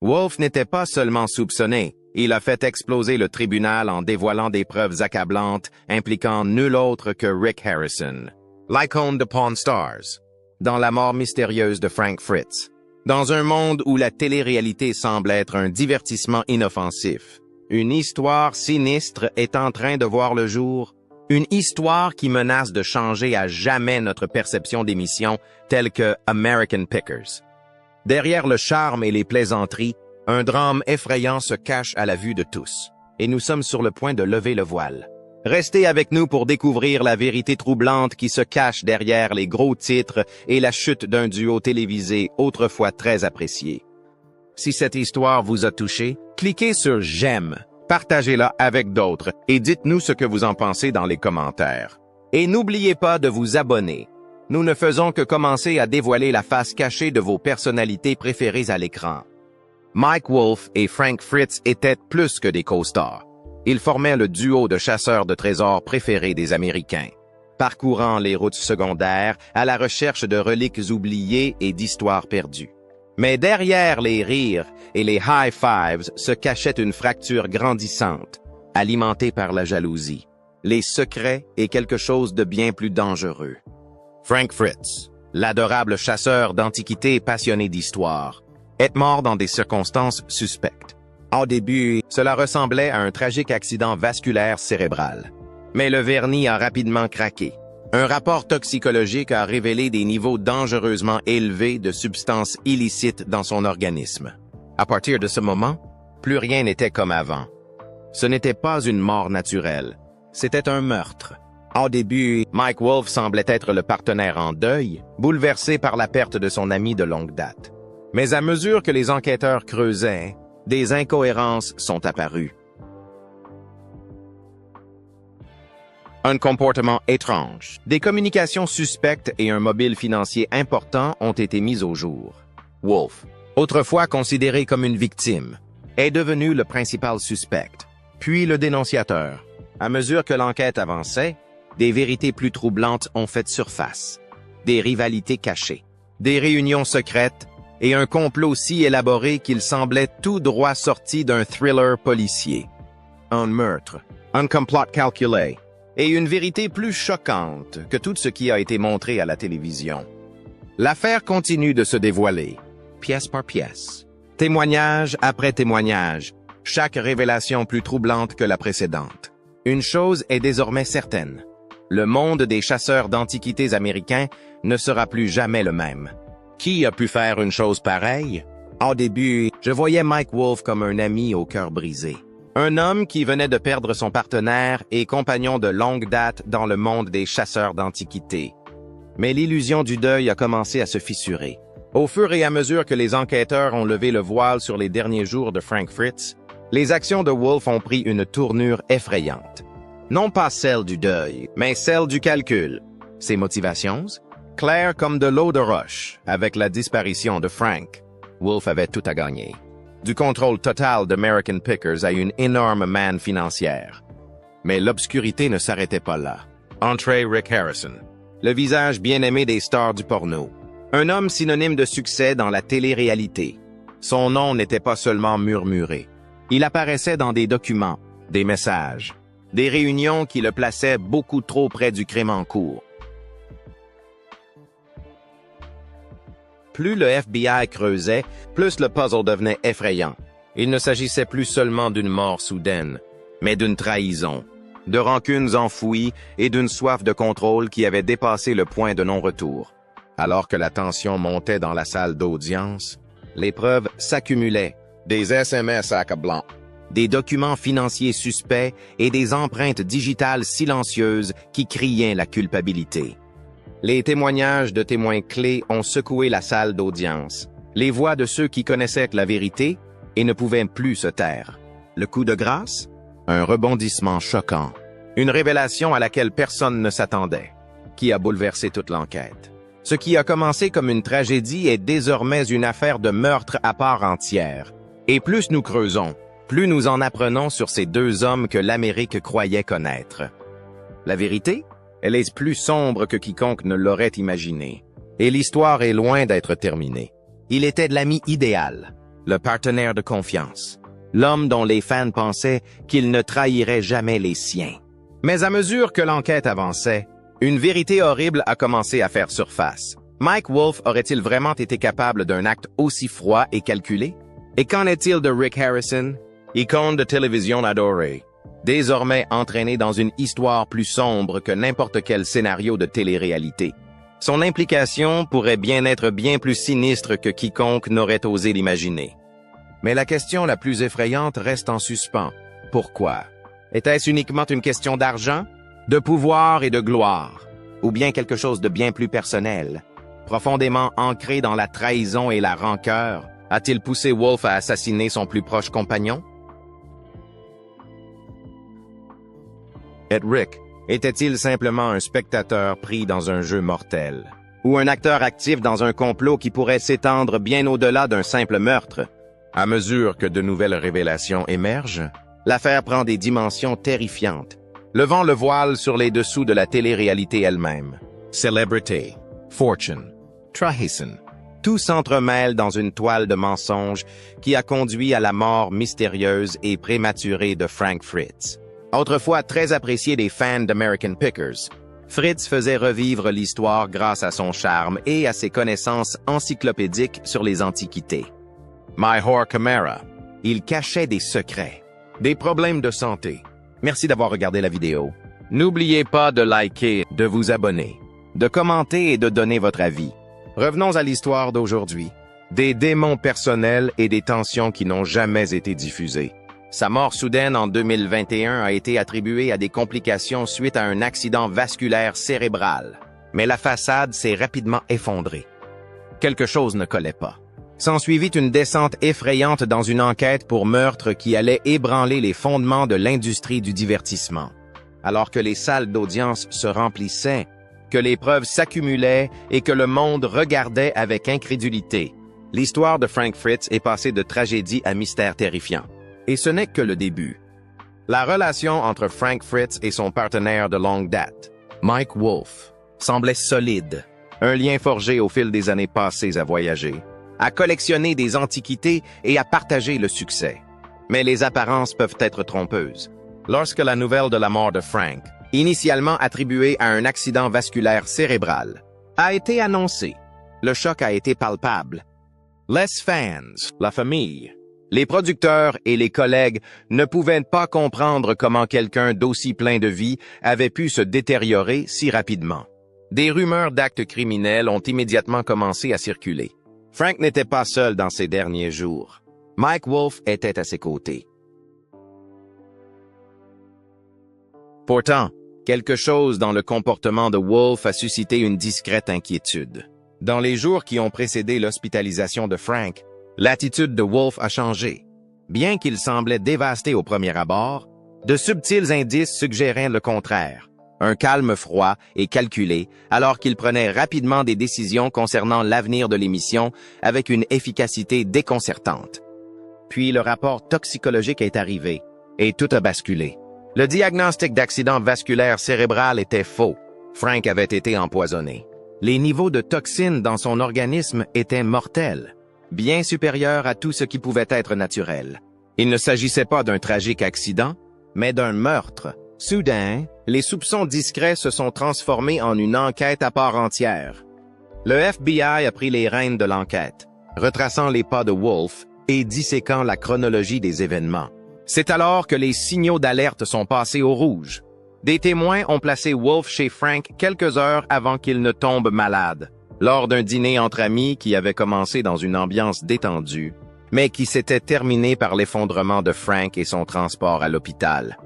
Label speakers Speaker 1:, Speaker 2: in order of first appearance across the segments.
Speaker 1: Wolf n'était pas seulement soupçonné, il a fait exploser le tribunal en dévoilant des preuves accablantes impliquant nul autre que Rick Harrison, l'icône de Pawn Stars, dans la mort mystérieuse de Frank Fritz. Dans un monde où la télé-réalité semble être un divertissement inoffensif, une histoire sinistre est en train de voir le jour, une histoire qui menace de changer à jamais notre perception d'émissions telles que American Pickers. Derrière le charme et les plaisanteries, un drame effrayant se cache à la vue de tous, et nous sommes sur le point de lever le voile. Restez avec nous pour découvrir la vérité troublante qui se cache derrière les gros titres et la chute d'un duo télévisé autrefois très apprécié. Si cette histoire vous a touché, cliquez sur « J'aime », partagez-la avec d'autres et dites-nous ce que vous en pensez dans les commentaires. Et n'oubliez pas de vous abonner. Nous ne faisons que commencer à dévoiler la face cachée de vos personnalités préférées à l'écran. Mike Wolf et Frank Fritz étaient plus que des co-stars. Ils formaient le duo de chasseurs de trésors préférés des Américains, parcourant les routes secondaires à la recherche de reliques oubliées et d'histoires perdues. Mais derrière les rires et les high fives se cachait une fracture grandissante, alimentée par la jalousie, les secrets et quelque chose de bien plus dangereux. Frank Fritz, l'adorable chasseur d'antiquités passionné d'histoire, est mort dans des circonstances suspectes. Au début, cela ressemblait à un tragique accident vasculaire cérébral. Mais le vernis a rapidement craqué. Un rapport toxicologique a révélé des niveaux dangereusement élevés de substances illicites dans son organisme. À partir de ce moment, plus rien n'était comme avant. Ce n'était pas une mort naturelle, c'était un meurtre. Au début, Mike Wolf semblait être le partenaire en deuil, bouleversé par la perte de son ami de longue date. Mais à mesure que les enquêteurs creusaient, des incohérences sont apparues. Un comportement étrange, des communications suspectes et un mobile financier important ont été mis au jour. Wolf, autrefois considéré comme une victime, est devenu le principal suspect, puis le dénonciateur. À mesure que l'enquête avançait, des vérités plus troublantes ont fait surface. Des rivalités cachées, des réunions secrètes et un complot si élaboré qu'il semblait tout droit sorti d'un thriller policier. Un meurtre, un complot calculé, et une vérité plus choquante que tout ce qui a été montré à la télévision. L'affaire continue de se dévoiler, pièce par pièce, témoignage après témoignage, chaque révélation plus troublante que la précédente. Une chose est désormais certaine, le monde des chasseurs d'antiquités américains ne sera plus jamais le même. Qui a pu faire une chose pareille? Au début, je voyais Mike Wolf comme un ami au cœur brisé. Un homme qui venait de perdre son partenaire et compagnon de longue date dans le monde des chasseurs d'antiquités. Mais l'illusion du deuil a commencé à se fissurer. Au fur et à mesure que les enquêteurs ont levé le voile sur les derniers jours de Frank Fritz, les actions de Wolf ont pris une tournure effrayante. Non pas celle du deuil, mais celle du calcul. Ses motivations? Claires comme de l'eau de roche, avec la disparition de Frank. Wolf avait tout à gagner. Du contrôle total d'American Pickers à une énorme manne financière. Mais l'obscurité ne s'arrêtait pas là. Entrée Rick Harrison, le visage bien-aimé des stars du porno. Un homme synonyme de succès dans la télé-réalité. Son nom n'était pas seulement murmuré. Il apparaissait dans des documents, des messages, des réunions qui le plaçaient beaucoup trop près du crime en cours. Plus le FBI creusait, plus le puzzle devenait effrayant. Il ne s'agissait plus seulement d'une mort soudaine, mais d'une trahison, de rancunes enfouies et d'une soif de contrôle qui avait dépassé le point de non-retour. Alors que la tension montait dans la salle d'audience, les preuves s'accumulaient, des SMS accablants, des documents financiers suspects et des empreintes digitales silencieuses qui criaient la culpabilité. Les témoignages de témoins clés ont secoué la salle d'audience, les voix de ceux qui connaissaient la vérité et ne pouvaient plus se taire. Le coup de grâce? Un rebondissement choquant, une révélation à laquelle personne ne s'attendait, qui a bouleversé toute l'enquête. Ce qui a commencé comme une tragédie est désormais une affaire de meurtre à part entière. Et plus nous creusons, plus nous en apprenons sur ces deux hommes que l'Amérique croyait connaître. La vérité? Elle est plus sombre que quiconque ne l'aurait imaginé. Et l'histoire est loin d'être terminée. Il était de l'ami idéal, le partenaire de confiance, l'homme dont les fans pensaient qu'il ne trahirait jamais les siens. Mais à mesure que l'enquête avançait, une vérité horrible a commencé à faire surface. Mike Wolfe aurait-il vraiment été capable d'un acte aussi froid et calculé? Et qu'en est-il de Rick Harrison, icône de télévision adorée, désormais entraîné dans une histoire plus sombre que n'importe quel scénario de télé-réalité? Son implication pourrait bien être bien plus sinistre que quiconque n'aurait osé l'imaginer. Mais la question la plus effrayante reste en suspens. Pourquoi? Était-ce uniquement une question d'argent, de pouvoir et de gloire, ou bien quelque chose de bien plus personnel? Profondément ancré dans la trahison et la rancœur, a-t-il poussé Wolfe à assassiner son plus proche compagnon? Et Rick était-il simplement un spectateur pris dans un jeu mortel? Ou un acteur actif dans un complot qui pourrait s'étendre bien au-delà d'un simple meurtre? À mesure que de nouvelles révélations émergent, l'affaire prend des dimensions terrifiantes, levant le voile sur les dessous de la télé-réalité elle-même. Celebrity, fortune, trahison, tout s'entremêle dans une toile de mensonges qui a conduit à la mort mystérieuse et prématurée de Frank Fritz. Autrefois très apprécié des fans d'American Pickers, Fritz faisait revivre l'histoire grâce à son charme et à ses connaissances encyclopédiques sur les antiquités. My Whore Camara, il cachait des secrets, des problèmes de santé. Merci d'avoir regardé la vidéo. N'oubliez pas de liker, de vous abonner, de commenter et de donner votre avis. Revenons à l'histoire d'aujourd'hui. Des démons personnels et des tensions qui n'ont jamais été diffusées. Sa mort soudaine en 2021 a été attribuée à des complications suite à un accident vasculaire cérébral. Mais la façade s'est rapidement effondrée. Quelque chose ne collait pas. S'ensuivit une descente effrayante dans une enquête pour meurtre qui allait ébranler les fondements de l'industrie du divertissement. Alors que les salles d'audience se remplissaient, que les preuves s'accumulaient et que le monde regardait avec incrédulité, l'histoire de Frank Fritz est passée de tragédie à mystère terrifiant. Et ce n'est que le début. La relation entre Frank Fritz et son partenaire de longue date, Mike Wolfe, semblait solide. Un lien forgé au fil des années passées à voyager, à collectionner des antiquités et à partager le succès. Mais les apparences peuvent être trompeuses. Lorsque la nouvelle de la mort de Frank, initialement attribuée à un accident vasculaire cérébral, a été annoncée, le choc a été palpable. Les fans, la famille, les producteurs et les collègues ne pouvaient pas comprendre comment quelqu'un d'aussi plein de vie avait pu se détériorer si rapidement. Des rumeurs d'actes criminels ont immédiatement commencé à circuler. Frank n'était pas seul dans ses derniers jours. Mike Wolfe était à ses côtés. Pourtant, quelque chose dans le comportement de Wolfe a suscité une discrète inquiétude. Dans les jours qui ont précédé l'hospitalisation de Frank, l'attitude de Wolfe a changé. Bien qu'il semblait dévasté au premier abord, de subtils indices suggéraient le contraire. Un calme froid et calculé, alors qu'il prenait rapidement des décisions concernant l'avenir de l'émission avec une efficacité déconcertante. Puis le rapport toxicologique est arrivé, et tout a basculé. Le diagnostic d'accident vasculaire cérébral était faux. Frank avait été empoisonné. Les niveaux de toxines dans son organisme étaient mortels, bien supérieurs à tout ce qui pouvait être naturel. Il ne s'agissait pas d'un tragique accident, mais d'un meurtre. Soudain, les soupçons discrets se sont transformés en une enquête à part entière. Le FBI a pris les rênes de l'enquête, retraçant les pas de Wolfe et disséquant la chronologie des événements. C'est alors que les signaux d'alerte sont passés au rouge. Des témoins ont placé Wolfe chez Frank quelques heures avant qu'il ne tombe malade, lors d'un dîner entre amis qui avait commencé dans une ambiance détendue, mais qui s'était terminé par l'effondrement de Frank et son transport à l'hôpital.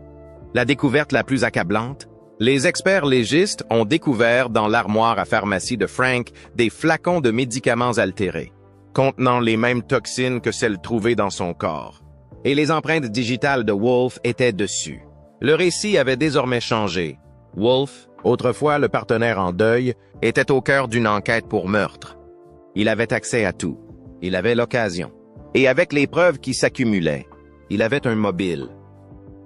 Speaker 1: La découverte la plus accablante, les experts légistes ont découvert dans l'armoire à pharmacie de Frank des flacons de médicaments altérés, contenant les mêmes toxines que celles trouvées dans son corps. Et les empreintes digitales de Wolfe étaient dessus. Le récit avait désormais changé. Wolfe, autrefois le partenaire en deuil, était au cœur d'une enquête pour meurtre. Il avait accès à tout. Il avait l'occasion. Et avec les preuves qui s'accumulaient, il avait un mobile.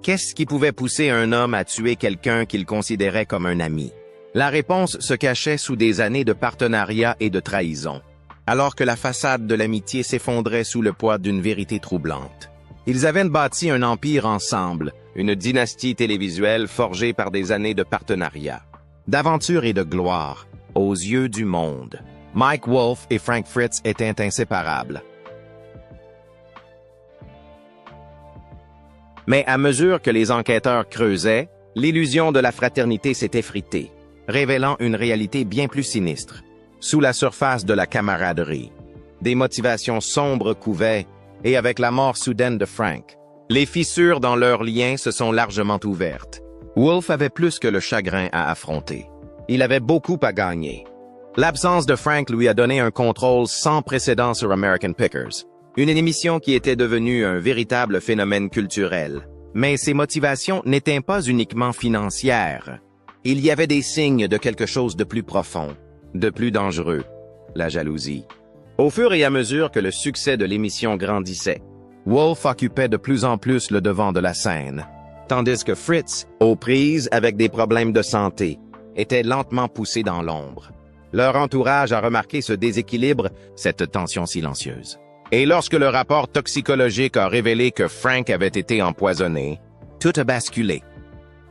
Speaker 1: Qu'est-ce qui pouvait pousser un homme à tuer quelqu'un qu'il considérait comme un ami? La réponse se cachait sous des années de partenariat et de trahison. alors que la façade de l'amitié s'effondrait sous le poids d'une vérité troublante. Ils avaient bâti un empire ensemble, une dynastie télévisuelle forgée par des années de partenariat, d'aventure et de gloire, aux yeux du monde. Mike Wolf et Frank Fritz étaient inséparables. Mais à mesure que les enquêteurs creusaient, l'illusion de la fraternité s'est effritée, révélant une réalité bien plus sinistre. Sous la surface de la camaraderie, des motivations sombres couvaient, et avec la mort soudaine de Frank, les fissures dans leurs liens se sont largement ouvertes. Wolf avait plus que le chagrin à affronter. Il avait beaucoup à gagner. L'absence de Frank lui a donné un contrôle sans précédent sur American Pickers, une émission qui était devenue un véritable phénomène culturel. Mais ses motivations n'étaient pas uniquement financières. Il y avait des signes de quelque chose de plus profond, de plus dangereux, la jalousie. Au fur et à mesure que le succès de l'émission grandissait, Wolf occupait de plus en plus le devant de la scène, tandis que Fritz, aux prises avec des problèmes de santé, était lentement poussé dans l'ombre. Leur entourage a remarqué ce déséquilibre, cette tension silencieuse. Et lorsque le rapport toxicologique a révélé que Frank avait été empoisonné, tout a basculé.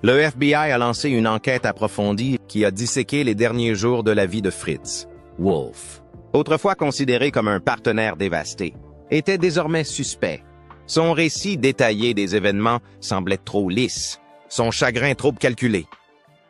Speaker 1: Le FBI a lancé une enquête approfondie qui a disséqué les derniers jours de la vie de Fritz. Wolf, autrefois considéré comme un partenaire dévasté, était désormais suspect. Son récit détaillé des événements semblait trop lisse, son chagrin trop calculé.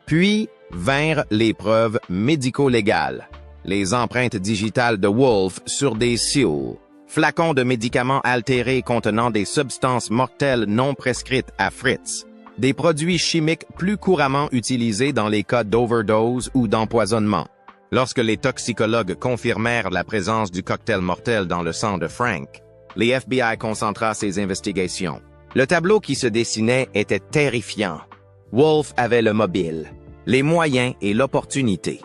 Speaker 1: Puis vinrent les preuves médico-légales, les empreintes digitales de Wolf sur des seals, flacons de médicaments altérés contenant des substances mortelles non prescrites à Fritz, des produits chimiques plus couramment utilisés dans les cas d'overdose ou d'empoisonnement. Lorsque les toxicologues confirmèrent la présence du cocktail mortel dans le sang de Frank, les FBI concentra ses investigations. Le tableau qui se dessinait était terrifiant. Wolf avait le mobile, les moyens et l'opportunité.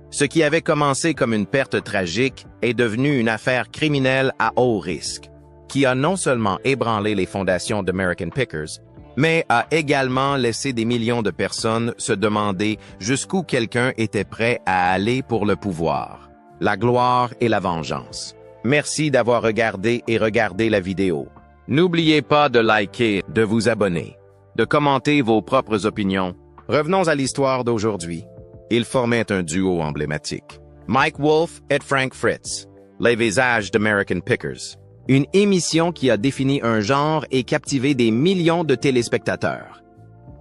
Speaker 1: Ce qui avait commencé comme une perte tragique est devenu une affaire criminelle à haut risque, qui a non seulement ébranlé les fondations d'American Pickers, mais a également laissé des millions de personnes se demander jusqu'où quelqu'un était prêt à aller pour le pouvoir, la gloire et la vengeance. Merci d'avoir regardé et regardé la vidéo. N'oubliez pas de liker, de vous abonner, de commenter vos propres opinions. Revenons à l'histoire d'aujourd'hui. Ils formaient un duo emblématique. Mike Wolf et Frank Fritz, les visages d'American Pickers. Une émission qui a défini un genre et captivé des millions de téléspectateurs.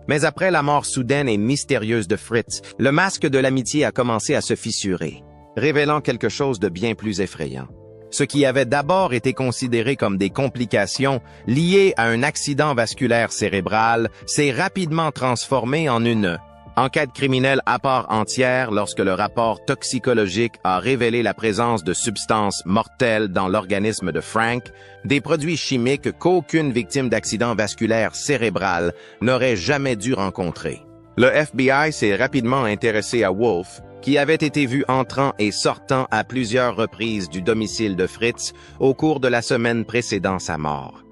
Speaker 1: Mais après la mort soudaine et mystérieuse de Fritz, le masque de l'amitié a commencé à se fissurer, révélant quelque chose de bien plus effrayant. Ce qui avait d'abord été considéré comme des complications liées à un accident vasculaire cérébral s'est rapidement transformé en une enquête criminelle à part entière lorsque le rapport toxicologique a révélé la présence de substances mortelles dans l'organisme de Frank, des produits chimiques qu'aucune victime d'accident vasculaire cérébral n'aurait jamais dû rencontrer. Le FBI s'est rapidement intéressé à Wolf, qui avait été vu entrant et sortant à plusieurs reprises du domicile de Fritz au cours de la semaine précédant sa mort.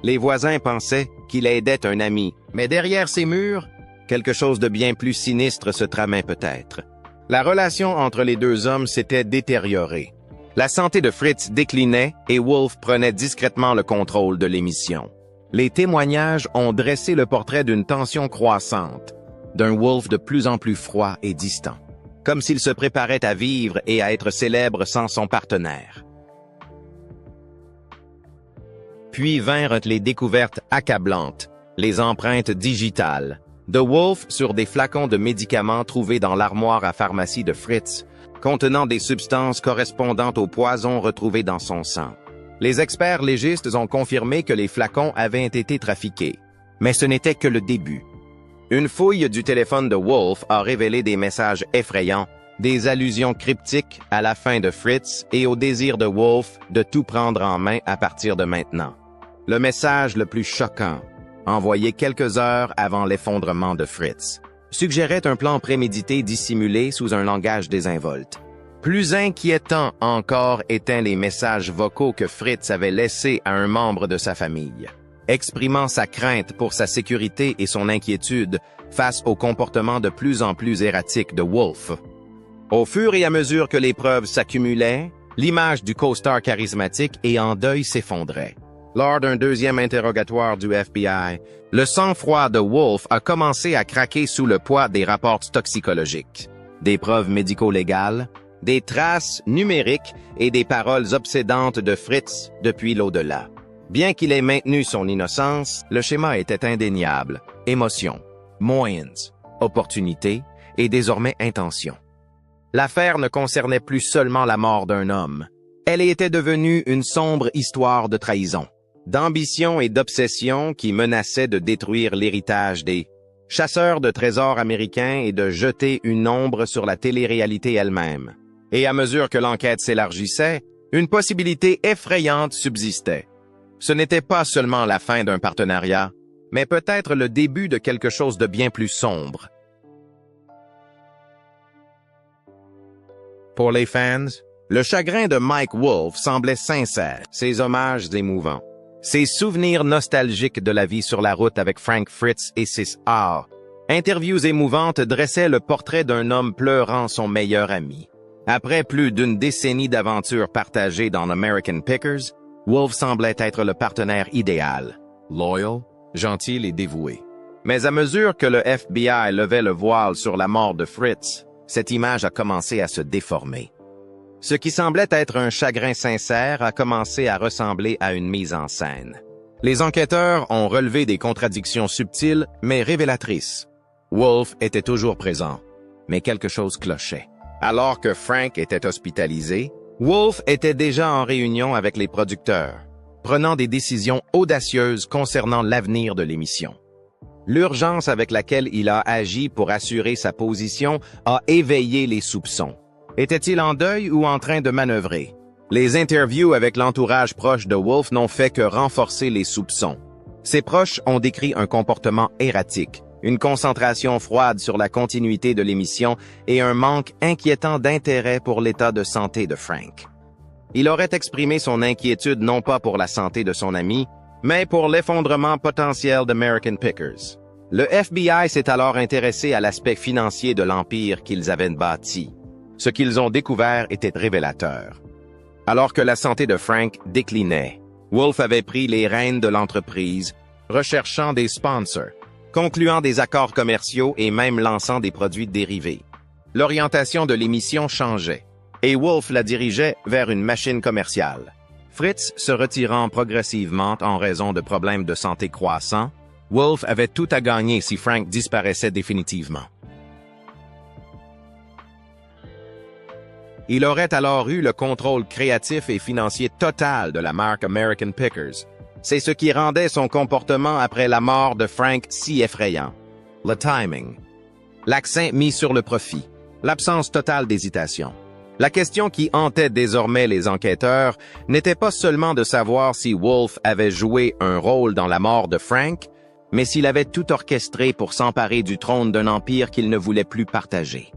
Speaker 1: Les voisins pensaient qu'il aidait un ami, mais derrière ces murs, quelque chose de bien plus sinistre se tramait peut-être. La relation entre les deux hommes s'était détériorée. La santé de Fritz déclinait et Wolf prenait discrètement le contrôle de l'émission. Les témoignages ont dressé le portrait d'une tension croissante, d'un Wolf de plus en plus froid et distant, comme s'il se préparait à vivre et à être célèbre sans son partenaire. Puis vinrent les découvertes accablantes, les empreintes digitales, de Wolf sur des flacons de médicaments trouvés dans l'armoire à pharmacie de Fritz, contenant des substances correspondantes au poison retrouvé dans son sang. Les experts légistes ont confirmé que les flacons avaient été trafiqués, mais ce n'était que le début. Une fouille du téléphone de Wolf a révélé des messages effrayants, des allusions cryptiques à la fin de Fritz et au désir de Wolf de tout prendre en main à partir de maintenant. Le message le plus choquant, envoyé quelques heures avant l'effondrement de Fritz, suggérait un plan prémédité dissimulé sous un langage désinvolte. Plus inquiétant encore étaient les messages vocaux que Fritz avait laissés à un membre de sa famille, exprimant sa crainte pour sa sécurité et son inquiétude face au comportement de plus en plus erratique de Wolf. Au fur et à mesure que les preuves s'accumulaient, l'image du co-star charismatique et en deuil s'effondrait. Lors d'un deuxième interrogatoire du FBI, le sang-froid de Wolf a commencé à craquer sous le poids des rapports toxicologiques, des preuves médico-légales, des traces numériques et des paroles obsédantes de Fritz depuis l'au-delà. Bien qu'il ait maintenu son innocence, le schéma était indéniable. Émotion, moyens, opportunité et désormais intention. L'affaire ne concernait plus seulement la mort d'un homme. Elle était devenue une sombre histoire de trahison, d'ambition et d'obsession qui menaçait de détruire l'héritage des chasseurs de trésors américains et de jeter une ombre sur la télé-réalité elle-même. Et à mesure que l'enquête s'élargissait, une possibilité effrayante subsistait. Ce n'était pas seulement la fin d'un partenariat, mais peut-être le début de quelque chose de bien plus sombre. Pour les fans, le chagrin de Mike Wolf semblait sincère, ses hommages émouvants, ses souvenirs nostalgiques de la vie sur la route avec Frank Fritz et ses interviews émouvantes dressaient le portrait d'un homme pleurant son meilleur ami. Après plus d'une décennie d'aventures partagées dans American Pickers, Wolf semblait être le partenaire idéal, loyal, gentil et dévoué. Mais à mesure que le FBI levait le voile sur la mort de Fritz, cette image a commencé à se déformer. Ce qui semblait être un chagrin sincère a commencé à ressembler à une mise en scène. Les enquêteurs ont relevé des contradictions subtiles mais révélatrices. Wolf était toujours présent, mais quelque chose clochait. Alors que Frank était hospitalisé, Wolf était déjà en réunion avec les producteurs, prenant des décisions audacieuses concernant l'avenir de l'émission. L'urgence avec laquelle il a agi pour assurer sa position a éveillé les soupçons. Était-il en deuil ou en train de manœuvrer? Les interviews avec l'entourage proche de Wolf n'ont fait que renforcer les soupçons. Ses proches ont décrit un comportement erratique, une concentration froide sur la continuité de l'émission et un manque inquiétant d'intérêt pour l'état de santé de Frank. Il aurait exprimé son inquiétude non pas pour la santé de son ami, mais pour l'effondrement potentiel d'American Pickers. Le FBI s'est alors intéressé à l'aspect financier de l'empire qu'ils avaient bâti. Ce qu'ils ont découvert était révélateur. Alors que la santé de Frank déclinait, Wolf avait pris les rênes de l'entreprise, recherchant des sponsors, concluant des accords commerciaux et même lançant des produits dérivés. L'orientation de l'émission changeait, et Wolf la dirigeait vers une machine commerciale. Fritz se retirant progressivement en raison de problèmes de santé croissants, Wolf avait tout à gagner si Frank disparaissait définitivement. Il aurait alors eu le contrôle créatif et financier total de la marque American Pickers. C'est ce qui rendait son comportement après la mort de Frank si effrayant. Le timing. L'accent mis sur le profit. L'absence totale d'hésitation. La question qui hantait désormais les enquêteurs n'était pas seulement de savoir si Wolf avait joué un rôle dans la mort de Frank, mais s'il avait tout orchestré pour s'emparer du trône d'un empire qu'il ne voulait plus partager.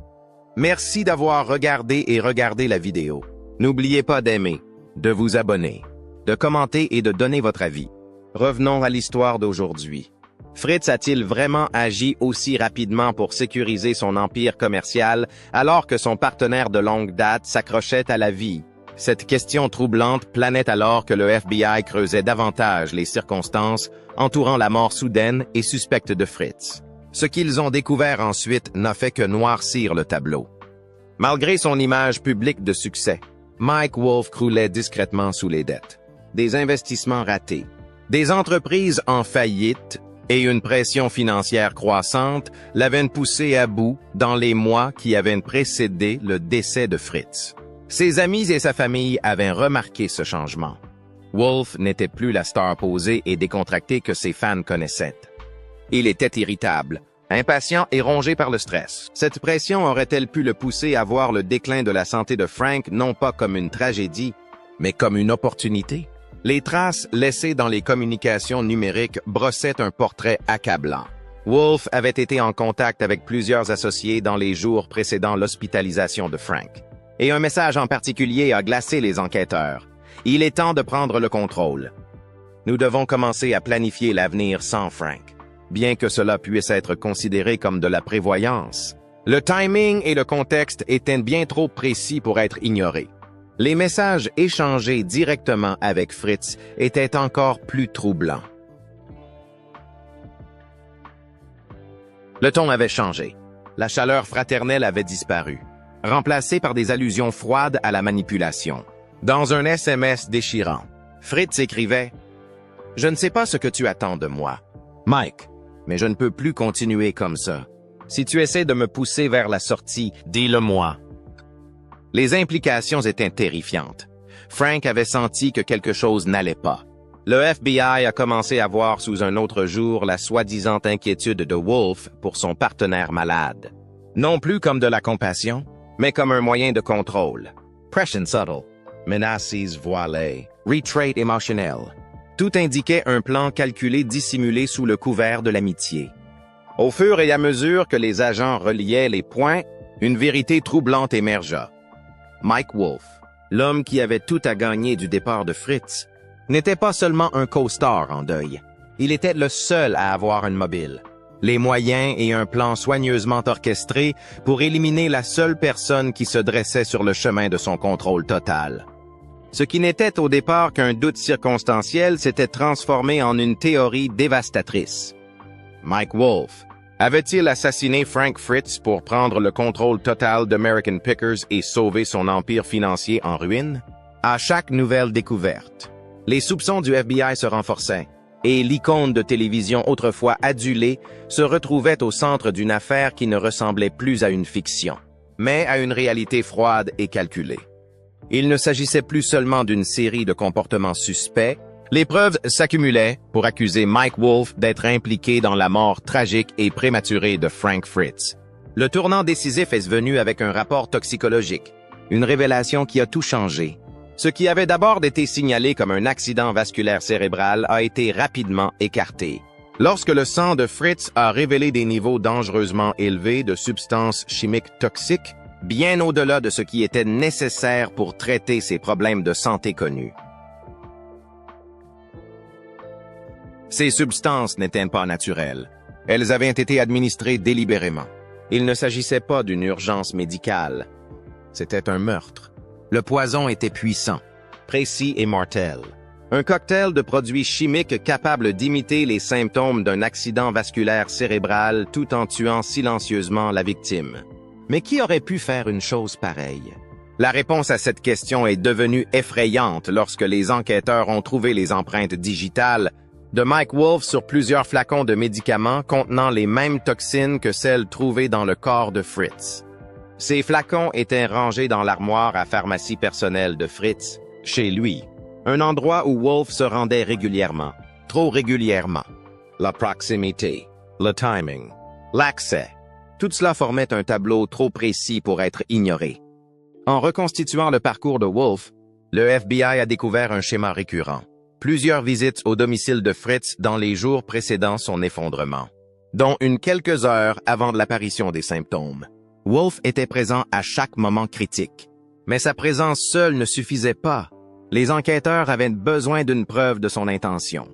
Speaker 1: Merci d'avoir regardé la vidéo. N'oubliez pas d'aimer, de vous abonner, de commenter et de donner votre avis. Revenons à l'histoire d'aujourd'hui. Fritz a-t-il vraiment agi aussi rapidement pour sécuriser son empire commercial alors que son partenaire de longue date s'accrochait à la vie? Cette question troublante planait alors que le FBI creusait davantage les circonstances entourant la mort soudaine et suspecte de Fritz. Ce qu'ils ont découvert ensuite n'a fait que noircir le tableau. Malgré son image publique de succès, Mike Wolf croulait discrètement sous les dettes. Des investissements ratés, des entreprises en faillite et une pression financière croissante l'avaient poussé à bout dans les mois qui avaient précédé le décès de Fritz. Ses amis et sa famille avaient remarqué ce changement. Wolf n'était plus la star posée et décontractée que ses fans connaissaient. Il était irritable, impatient et rongé par le stress. Cette pression aurait-elle pu le pousser à voir le déclin de la santé de Frank non pas comme une tragédie, mais comme une opportunité? Les traces laissées dans les communications numériques brossaient un portrait accablant. Wolf avait été en contact avec plusieurs associés dans les jours précédant l'hospitalisation de Frank. Et un message en particulier a glacé les enquêteurs. Il est temps de prendre le contrôle. Nous devons commencer à planifier l'avenir sans Frank. Bien que cela puisse être considéré comme de la prévoyance, Le timing et le contexte étaient bien trop précis pour être ignorés. Les messages échangés directement avec Fritz étaient encore plus troublants. Le ton avait changé. La chaleur fraternelle avait disparu, remplacée par des allusions froides à la manipulation. Dans un SMS déchirant, Fritz écrivait « Je ne sais pas ce que tu attends de moi, Mike, mais je ne peux plus continuer comme ça. Si tu essaies de me pousser vers la sortie, dis-le-moi. » Les implications étaient terrifiantes. Frank avait senti que quelque chose n'allait pas. Le FBI a commencé à voir sous un autre jour la soi-disant inquiétude de Wolf pour son partenaire malade. Non plus comme de la compassion, mais comme un moyen de contrôle. Pression subtle, menaces voilées, retrait émotionnel. Tout indiquait un plan calculé dissimulé sous le couvert de l'amitié. Au fur et à mesure que les agents reliaient les points, une vérité troublante émergea. Mike Wolf, l'homme qui avait tout à gagner du départ de Fritz, n'était pas seulement un co-star en deuil. Il était le seul à avoir une mobile, les moyens et un plan soigneusement orchestré pour éliminer la seule personne qui se dressait sur le chemin de son contrôle total. Ce qui n'était au départ qu'un doute circonstanciel s'était transformé en une théorie dévastatrice. Mike Wolf avait-il assassiné Frank Fritz pour prendre le contrôle total d'American Pickers et sauver son empire financier en ruine? À chaque nouvelle découverte, les soupçons du FBI se renforçaient, et l'icône de télévision autrefois adulée se retrouvait au centre d'une affaire qui ne ressemblait plus à une fiction, mais à une réalité froide et calculée. Il ne s'agissait plus seulement d'une série de comportements suspects, les preuves s'accumulaient pour accuser Mike Wolf d'être impliqué dans la mort tragique et prématurée de Frank Fritz. Le tournant décisif est venu avec un rapport toxicologique, une révélation qui a tout changé. Ce qui avait d'abord été signalé comme un accident vasculaire cérébral a été rapidement écarté. Lorsque le sang de Fritz a révélé des niveaux dangereusement élevés de substances chimiques toxiques, bien au-delà de ce qui était nécessaire pour traiter ces problèmes de santé connus. Ces substances n'étaient pas naturelles. Elles avaient été administrées délibérément. Il ne s'agissait pas d'une urgence médicale. C'était un meurtre. Le poison était puissant, précis et mortel. Un cocktail de produits chimiques capables d'imiter les symptômes d'un accident vasculaire cérébral tout en tuant silencieusement la victime. Mais qui aurait pu faire une chose pareille? La réponse à cette question est devenue effrayante lorsque les enquêteurs ont trouvé les empreintes digitales de Mike Wolf sur plusieurs flacons de médicaments contenant les mêmes toxines que celles trouvées dans le corps de Fritz. Ces flacons étaient rangés dans l'armoire à pharmacie personnelle de Fritz, chez lui, un endroit où Wolf se rendait régulièrement, trop régulièrement. La proximité, le timing, l'accès, tout cela formait un tableau trop précis pour être ignoré. En reconstituant le parcours de Wolf, le FBI a découvert un schéma récurrent. Plusieurs visites au domicile de Fritz dans les jours précédant son effondrement, dont une quelques heures avant de l'apparition des symptômes. Wolf était présent à chaque moment critique. Mais sa présence seule ne suffisait pas. Les enquêteurs avaient besoin d'une preuve de son intention.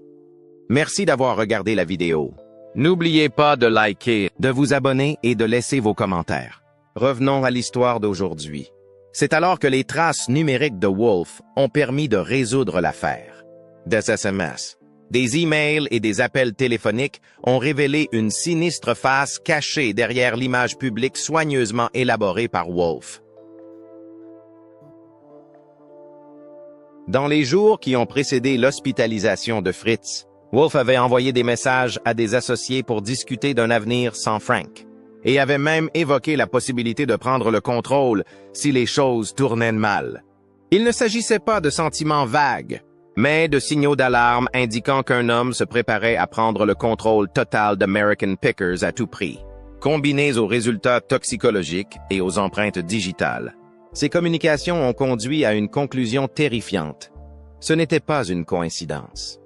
Speaker 1: Merci d'avoir regardé la vidéo. N'oubliez pas de liker, de vous abonner et de laisser vos commentaires. Revenons à l'histoire d'aujourd'hui. C'est alors que les traces numériques de Wolf ont permis de résoudre l'affaire. Des SMS, des emails et des appels téléphoniques ont révélé une sinistre face cachée derrière l'image publique soigneusement élaborée par Wolf. Dans les jours qui ont précédé l'hospitalisation de Fritz, Wolf avait envoyé des messages à des associés pour discuter d'un avenir sans Frank, et avait même évoqué la possibilité de prendre le contrôle si les choses tournaient mal. Il ne s'agissait pas de sentiments vagues, mais de signaux d'alarme indiquant qu'un homme se préparait à prendre le contrôle total d'American Pickers à tout prix. Combinés aux résultats toxicologiques et aux empreintes digitales, ces communications ont conduit à une conclusion terrifiante. Ce n'était pas une coïncidence.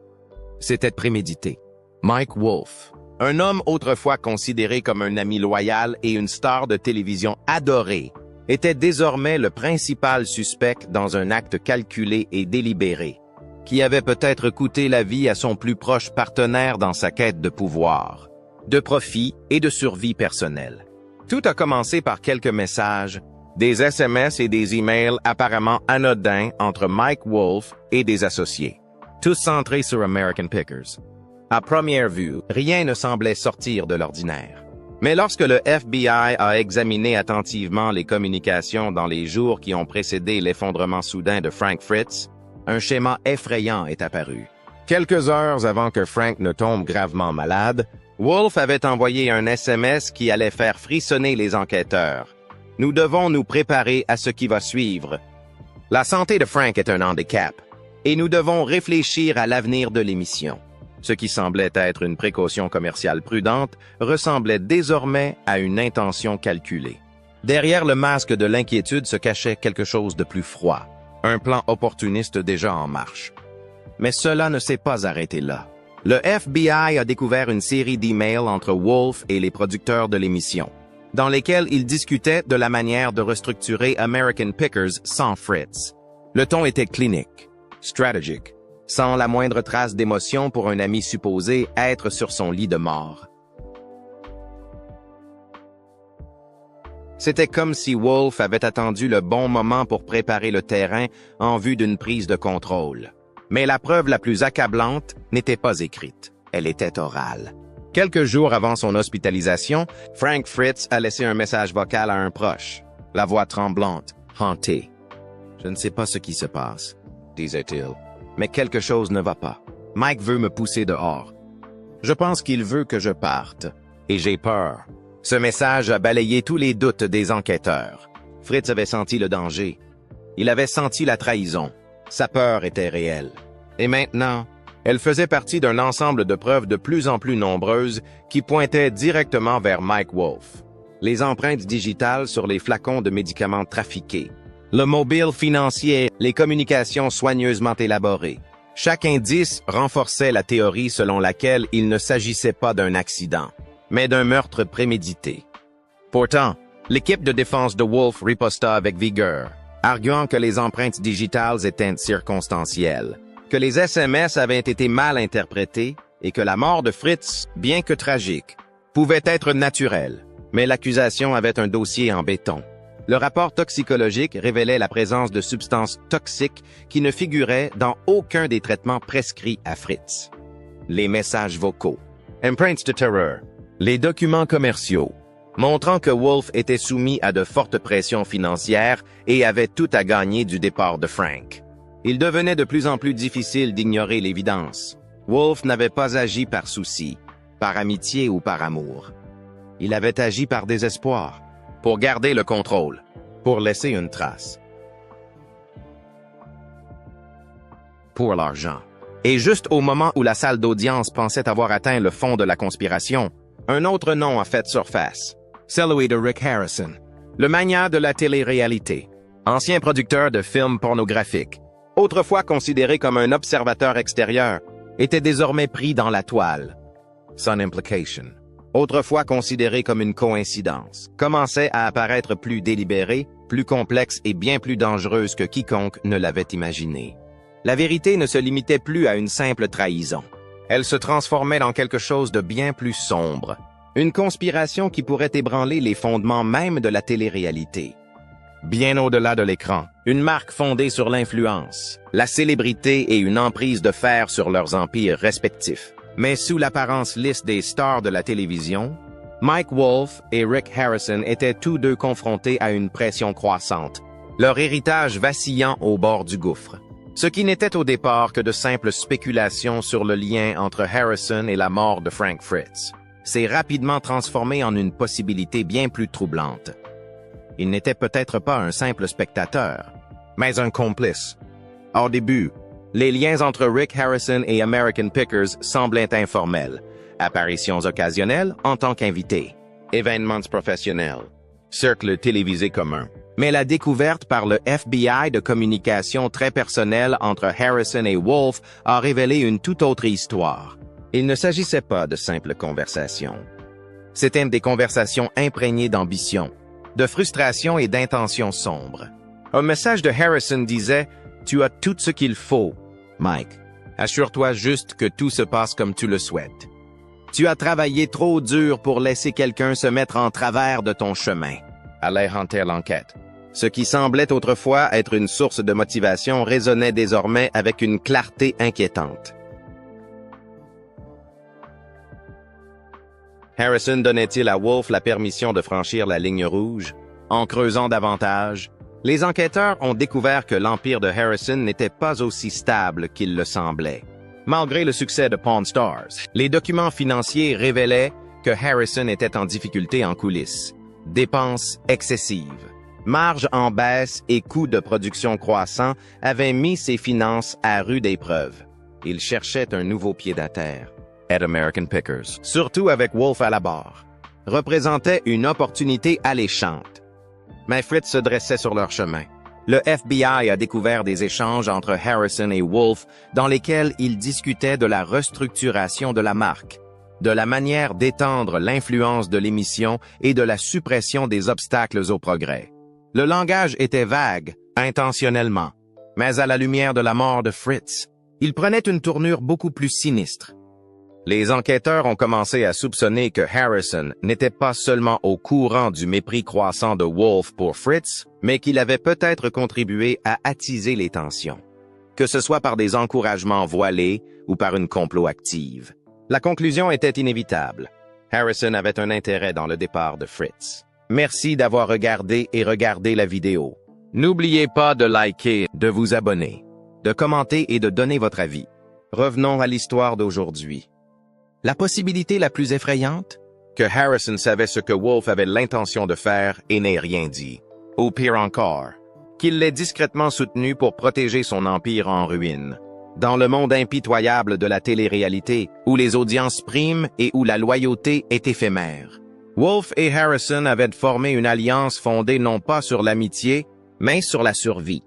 Speaker 1: C'était prémédité. Mike Wolf, un homme autrefois considéré comme un ami loyal et une star de télévision adorée, était désormais le principal suspect dans un acte calculé et délibéré, qui avait peut-être coûté la vie à son plus proche partenaire dans sa quête de pouvoir, de profit et de survie personnelle. Tout a commencé par quelques messages, des SMS et des emails apparemment anodins entre Mike Wolf et des associés, tous centrés sur American Pickers. À première vue, rien ne semblait sortir de l'ordinaire. Mais lorsque le FBI a examiné attentivement les communications dans les jours qui ont précédé l'effondrement soudain de Frank Fritz, un schéma effrayant est apparu. Quelques heures avant que Frank ne tombe gravement malade, Wolf avait envoyé un SMS qui allait faire frissonner les enquêteurs. « Nous devons nous préparer à ce qui va suivre. La santé de Frank est un handicap, et nous devons réfléchir à l'avenir de l'émission. » Ce qui semblait être une précaution commerciale prudente ressemblait désormais à une intention calculée. Derrière le masque de l'inquiétude se cachait quelque chose de plus froid, un plan opportuniste déjà en marche. Mais cela ne s'est pas arrêté là. Le FBI a découvert une série d'emails entre Wolf et les producteurs de l'émission, dans lesquels ils discutaient de la manière de restructurer American Pickers sans Fritz. Le ton était clinique, stratégique, sans la moindre trace d'émotion pour un ami supposé être sur son lit de mort. C'était comme si Wolf avait attendu le bon moment pour préparer le terrain en vue d'une prise de contrôle. Mais la preuve la plus accablante n'était pas écrite, elle était orale. Quelques jours avant son hospitalisation, Frank Fritz a laissé un message vocal à un proche, la voix tremblante, hantée. « Je ne sais pas ce qui se passe, » disait-il. Mais quelque chose ne va pas. Mike veut me pousser dehors. Je pense qu'il veut que je parte. Et j'ai peur. Ce message a balayé tous les doutes des enquêteurs. Fritz avait senti le danger. Il avait senti la trahison. Sa peur était réelle. Et maintenant, elle faisait partie d'un ensemble de preuves de plus en plus nombreuses qui pointaient directement vers Mike Wolf. Les empreintes digitales sur les flacons de médicaments trafiqués. Le mobile financier, les communications soigneusement élaborées. Chaque indice renforçait la théorie selon laquelle il ne s'agissait pas d'un accident, mais d'un meurtre prémédité. Pourtant, l'équipe de défense de Wolf riposta avec vigueur, arguant que les empreintes digitales étaient circonstancielles, que les SMS avaient été mal interprétés et que la mort de Fritz, bien que tragique, pouvait être naturelle. Mais l'accusation avait un dossier en béton. Le rapport toxicologique révélait la présence de substances toxiques qui ne figuraient dans aucun des traitements prescrits à Fritz. Les messages vocaux, empreintes de terreur, les documents commerciaux, montrant que Wolf était soumis à de fortes pressions financières et avait tout à gagner du départ de Frank. Il devenait de plus en plus difficile d'ignorer l'évidence. Wolf n'avait pas agi par souci, par amitié ou par amour. Il avait agi par désespoir, pour garder le contrôle, pour laisser une trace. Pour l'argent. Et juste au moment où la salle d'audience pensait avoir atteint le fond de la conspiration, un autre nom a fait surface. Celui de Rick Harrison, le magnat de la télé-réalité, ancien producteur de films pornographiques, autrefois considéré comme un observateur extérieur, était désormais pris dans la toile. Son implication, autrefois considéré comme une coïncidence, commençait à apparaître plus délibérée, plus complexe et bien plus dangereuse que quiconque ne l'avait imaginé. La vérité ne se limitait plus à une simple trahison. Elle se transformait en quelque chose de bien plus sombre. Une conspiration qui pourrait ébranler les fondements même de la télé-réalité. Bien au-delà de l'écran, une marque fondée sur l'influence, la célébrité et une emprise de fer sur leurs empires respectifs. Mais sous l'apparence lisse des stars de la télévision, Mike Wolf et Rick Harrison étaient tous deux confrontés à une pression croissante, leur héritage vacillant au bord du gouffre. Ce qui n'était au départ que de simples spéculations sur le lien entre Harrison et la mort de Frank Fritz, s'est rapidement transformé en une possibilité bien plus troublante. Il n'était peut-être pas un simple spectateur, mais un complice. Au début, les liens entre Rick Harrison et American Pickers semblaient informels. Apparitions occasionnelles en tant qu'invité, événements professionnels, cercles télévisés communs. Mais la découverte par le FBI de communications très personnelles entre Harrison et Wolf a révélé une toute autre histoire. Il ne s'agissait pas de simples conversations. C'étaient des conversations imprégnées d'ambition, de frustration et d'intentions sombres. Un message de Harrison disait « Tu as tout ce qu'il faut, Mike. Assure-toi juste que tout se passe comme tu le souhaites. Tu as travaillé trop dur pour laisser quelqu'un se mettre en travers de ton chemin, allait hanter l'enquête. Ce qui semblait autrefois être une source de motivation résonnait désormais avec une clarté inquiétante. Harrison donnait-il à Wolf la permission de franchir la ligne rouge? En creusant davantage, les enquêteurs ont découvert que l'empire de Harrison n'était pas aussi stable qu'il le semblait. Malgré le succès de Pawn Stars, les documents financiers révélaient que Harrison était en difficulté en coulisses. Dépenses excessives, marge en baisse et coûts de production croissants avaient mis ses finances à rude épreuve. Il cherchait un nouveau pied-à-terre. At American Pickers, surtout avec Wolf à la barre, représentait une opportunité alléchante. Mais Fritz se dressait sur leur chemin. Le FBI a découvert des échanges entre Harrison et Wolf dans lesquels ils discutaient de la restructuration de la marque, de la manière d'étendre l'influence de l'émission et de la suppression des obstacles au progrès. Le langage était vague, intentionnellement, mais à la lumière de la mort de Fritz, il prenait une tournure beaucoup plus sinistre. Les enquêteurs ont commencé à soupçonner que Harrison n'était pas seulement au courant du mépris croissant de Wolf pour Fritz, mais qu'il avait peut-être contribué à attiser les tensions, que ce soit par des encouragements voilés ou par une complot active. La conclusion était inévitable. Harrison avait un intérêt dans le départ de Fritz. Merci d'avoir regardé et regardé la vidéo. N'oubliez pas de liker, de vous abonner, de commenter et de donner votre avis. Revenons à l'histoire d'aujourd'hui. La possibilité la plus effrayante? Que Harrison savait ce que Wolf avait l'intention de faire et n'ait rien dit. Ou pire encore, qu'il l'ait discrètement soutenu pour protéger son empire en ruine. Dans le monde impitoyable de la télé-réalité, où les audiences priment et où la loyauté est éphémère. Wolf et Harrison avaient formé une alliance fondée non pas sur l'amitié, mais sur la survie.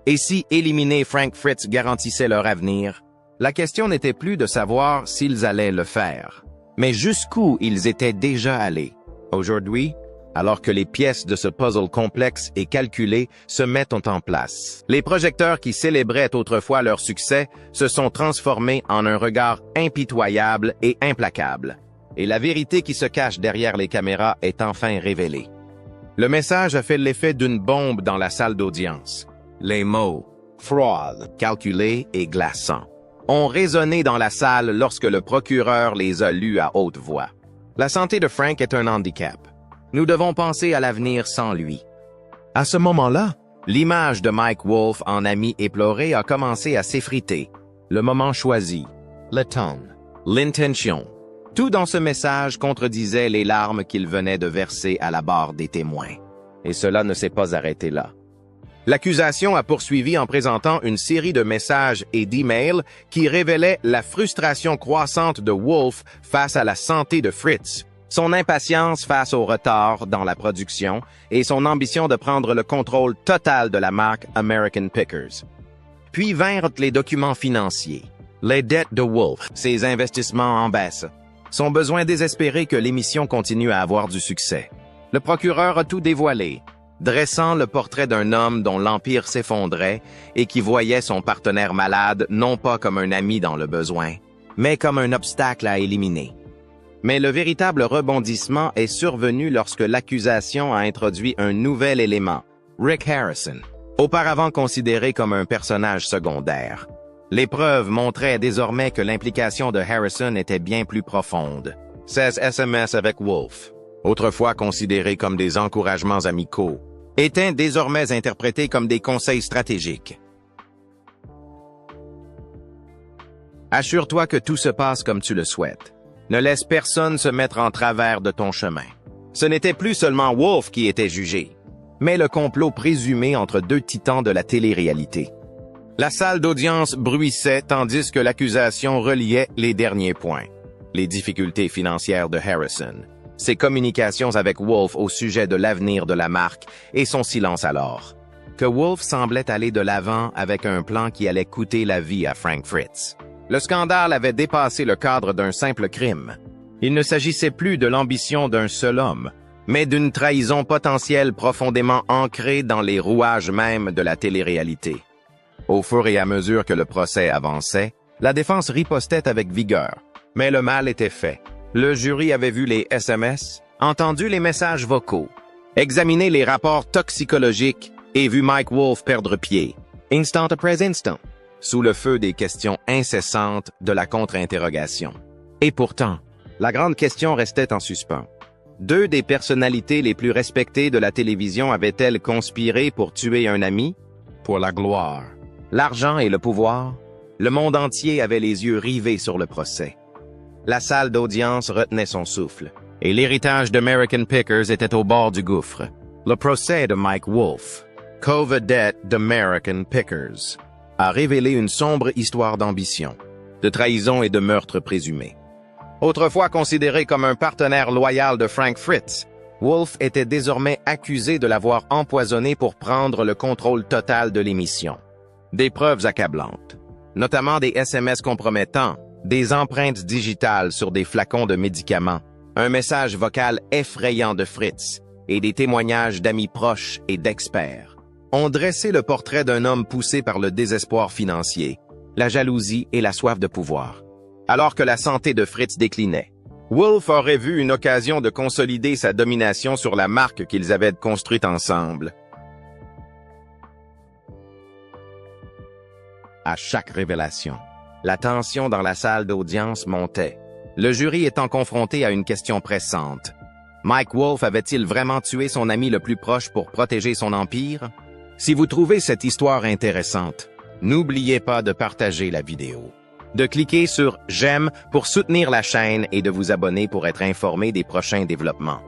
Speaker 1: Et si éliminer Frank Fritz garantissait leur avenir, la question n'était plus de savoir s'ils allaient le faire, mais jusqu'où ils étaient déjà allés. Aujourd'hui, alors que les pièces de ce puzzle complexe et calculé se mettent en place, les projecteurs qui célébraient autrefois leur succès se sont transformés en un regard impitoyable et implacable, et la vérité qui se cache derrière les caméras est enfin révélée. Le message a fait l'effet d'une bombe dans la salle d'audience. Les mots « fraude »,« calculé » et « glaçant » ont résonné dans la salle lorsque le procureur les a lus à haute voix. La santé de Frank est un handicap. Nous devons penser à l'avenir sans lui. À ce moment-là, l'image de Mike Wolf en ami éploré a commencé à s'effriter. Le moment choisi, le ton, l'intention. Tout dans ce message contredisait les larmes qu'il venait de verser à la barre des témoins. Et cela ne s'est pas arrêté là. L'accusation a poursuivi en présentant une série de messages et d'emails qui révélaient la frustration croissante de Wolf face à la santé de Fritz, son impatience face au retard dans la production et son ambition de prendre le contrôle total de la marque American Pickers. Puis vinrent les documents financiers, les dettes de Wolf, ses investissements en baisse, son besoin désespéré que l'émission continue à avoir du succès. Le procureur a tout dévoilé, dressant le portrait d'un homme dont l'empire s'effondrait et qui voyait son partenaire malade non pas comme un ami dans le besoin, mais comme un obstacle à éliminer. Mais le véritable rebondissement est survenu lorsque l'accusation a introduit un nouvel élément, Rick Harrison, auparavant considéré comme un personnage secondaire. Les preuves montraient désormais que l'implication de Harrison était bien plus profonde. 16 SMS avec Wolf, autrefois considérés comme des encouragements amicaux, étaient désormais interprétés comme des conseils stratégiques. Assure-toi que tout se passe comme tu le souhaites. Ne laisse personne se mettre en travers de ton chemin. Ce n'était plus seulement Wolf qui était jugé, mais le complot présumé entre deux titans de la télé-réalité. La salle d'audience bruissait tandis que l'accusation reliait les derniers points. Les difficultés financières de Harrison, ses communications avec Wolf au sujet de l'avenir de la marque et son silence alors. Que Wolf semblait aller de l'avant avec un plan qui allait coûter la vie à Frank Fritz. Le scandale avait dépassé le cadre d'un simple crime. Il ne s'agissait plus de l'ambition d'un seul homme, mais d'une trahison potentielle profondément ancrée dans les rouages mêmes de la télé-réalité. Au fur et à mesure que le procès avançait, La défense ripostait avec vigueur, mais le mal était fait. Le jury avait vu les SMS, entendu les messages vocaux, examiné les rapports toxicologiques et vu Mike Wolf perdre pied, instant après instant, sous le feu des questions incessantes de la contre-interrogation. Et pourtant, la grande question restait en suspens. Deux des personnalités les plus respectées de la télévision avaient-elles conspiré pour tuer un ami? Pour la gloire, l'argent et le pouvoir? Le monde entier avait les yeux rivés sur le procès. La salle d'audience retenait son souffle, et l'héritage d'American Pickers était au bord du gouffre. Le procès de Mike Wolf, co-vedette d'American Pickers, a révélé une sombre histoire d'ambition, de trahison et de meurtre présumé. Autrefois considéré comme un partenaire loyal de Frank Fritz, Wolf était désormais accusé de l'avoir empoisonné pour prendre le contrôle total de l'émission. Des preuves accablantes, notamment des SMS compromettants, des empreintes digitales sur des flacons de médicaments, un message vocal effrayant de Fritz et des témoignages d'amis proches et d'experts, ont dressé le portrait d'un homme poussé par le désespoir financier, la jalousie et la soif de pouvoir. Alors que la santé de Fritz déclinait, Wolf aurait vu une occasion de consolider sa domination sur la marque qu'ils avaient construite ensemble. À chaque révélation, la tension dans la salle d'audience montait, le jury étant confronté à une question pressante. Mike Wolf avait-il vraiment tué son ami le plus proche pour protéger son empire? Si vous trouvez cette histoire intéressante, n'oubliez pas de partager la vidéo, de cliquer sur « J'aime » pour soutenir la chaîne et de vous abonner pour être informé des prochains développements.